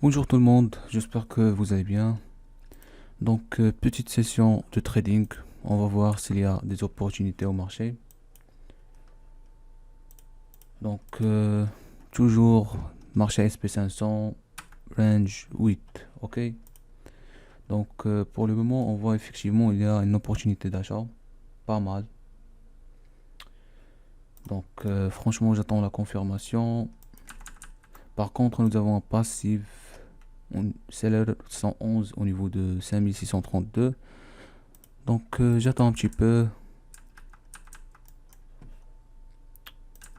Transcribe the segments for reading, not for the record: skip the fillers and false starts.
Bonjour tout le monde, j'espère que vous allez bien. Donc, petite session de trading. On va voir s'il y a des opportunités au marché. Donc, toujours marché SP500, range 8, ok. Donc, pour le moment, on voit effectivement il y a une opportunité d'achat, pas mal. Donc, franchement, j'attends la confirmation. Par contre, nous avons un passif seller 111 au niveau de 5632. Donc, j'attends un petit peu.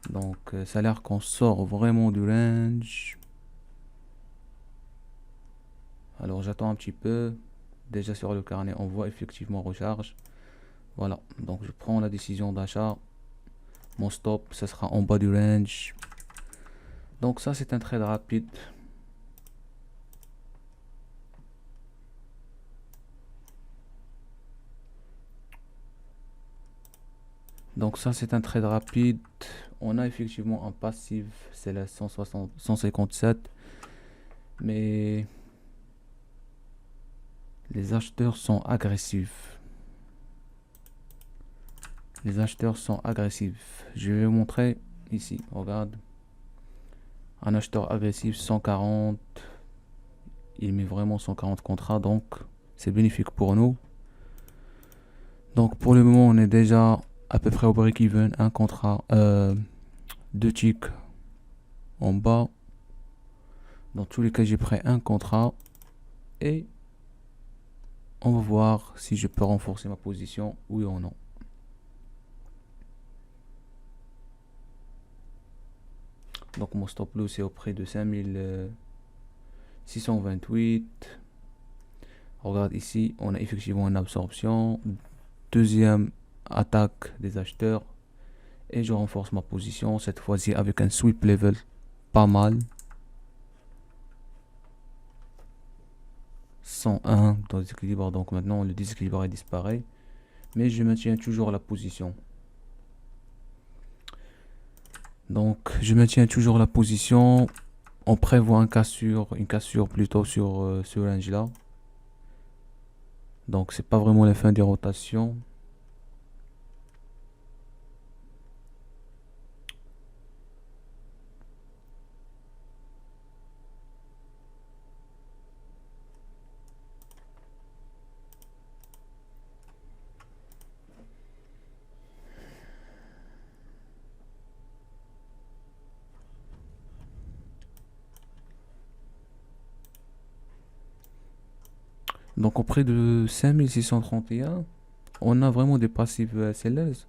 Donc, ça a l'air qu'on sort vraiment du range. Alors, j'attends un petit peu. Déjà sur le carnet, on voit effectivement recharge. Voilà. Donc, je prends la décision d'achat. Mon stop, ce sera en bas du range. Donc, ça, c'est un trade rapide. Donc, ça, c'est un trade rapide. On a effectivement un passif. C'est la 160, 157. Mais les acheteurs sont agressifs. Les acheteurs sont agressifs. Je vais vous montrer ici. Regarde. Un acheteur agressif 140. Il met vraiment 140 contrats. Donc, c'est bénéfique pour nous. Donc, pour le moment, on est déjà à peu près au break-even. Un contrat, deux ticks en bas. Dans tous les cas, j'ai pris un contrat. Et on va voir si je peux renforcer ma position, oui ou non. Donc, mon stop loss est auprès de 5628. Regarde ici, on a effectivement une absorption. Deuxième attaque des acheteurs. Et je renforce ma position, cette fois-ci avec un sweep level pas mal. 101 dans le déséquilibre, donc maintenant le déséquilibre disparaît. Mais je maintiens toujours la position. Donc je maintiens toujours la position. On prévoit une cassure plutôt sur ce range là. Donc c'est pas vraiment la fin des rotations. Donc auprès de 5631, on a vraiment des passifs SLS.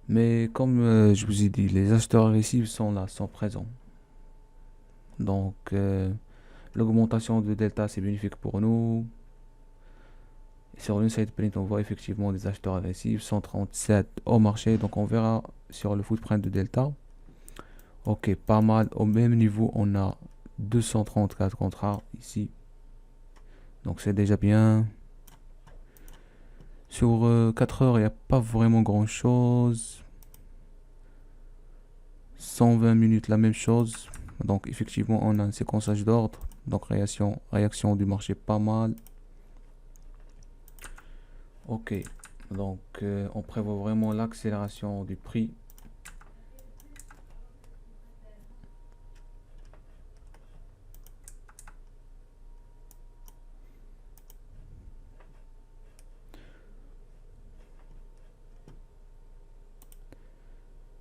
Mais comme je vous ai dit, les acheteurs agressifs sont là, sont présents. Donc l'augmentation de delta c'est bénéfique pour nous. Sur l'inside print on voit effectivement des acheteurs agressifs, 137 au marché. Donc on verra sur le footprint de delta. Ok, pas mal. Au même niveau on a 234 contrats ici. Donc c'est déjà bien. Sur 4 heures il n'y a pas vraiment grand chose. 120 minutes la même chose. Donc effectivement on a un séquençage d'ordre. Donc réaction du marché pas mal. Ok, donc on prévoit vraiment l'accélération du prix.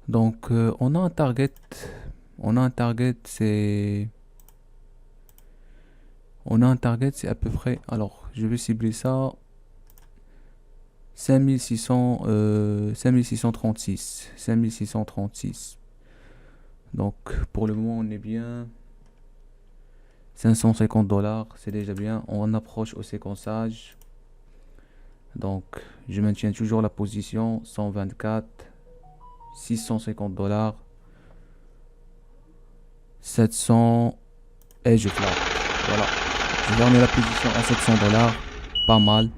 Donc on a un target c'est c'est à peu près, alors je vais cibler ça 5600 5636. Donc pour le moment on est bien. 550 $, c'est déjà bien. On approche au séquençage. Donc je maintiens toujours la position 124, 650 $, 700 et je flatte. Voilà. Je ferme la position à 700 $. Pas mal.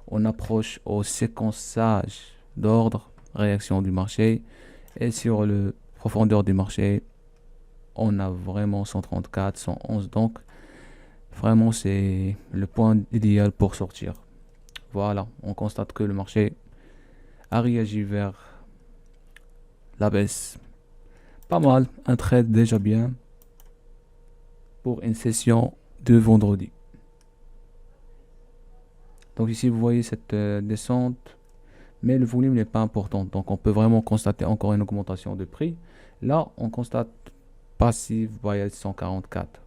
On approche au séquençage d'ordre, réaction du marché. Et sur le profondeur du marché, on a vraiment 134, 111. Donc, vraiment, c'est le point idéal pour sortir. Voilà, on constate que le marché a réagi vers la baisse. Pas mal, un trade déjà bien pour une session de vendredi. Donc ici, vous voyez cette descente, mais le volume n'est pas important. Donc on peut vraiment constater encore une augmentation de prix. Là, on constate passive bias 144.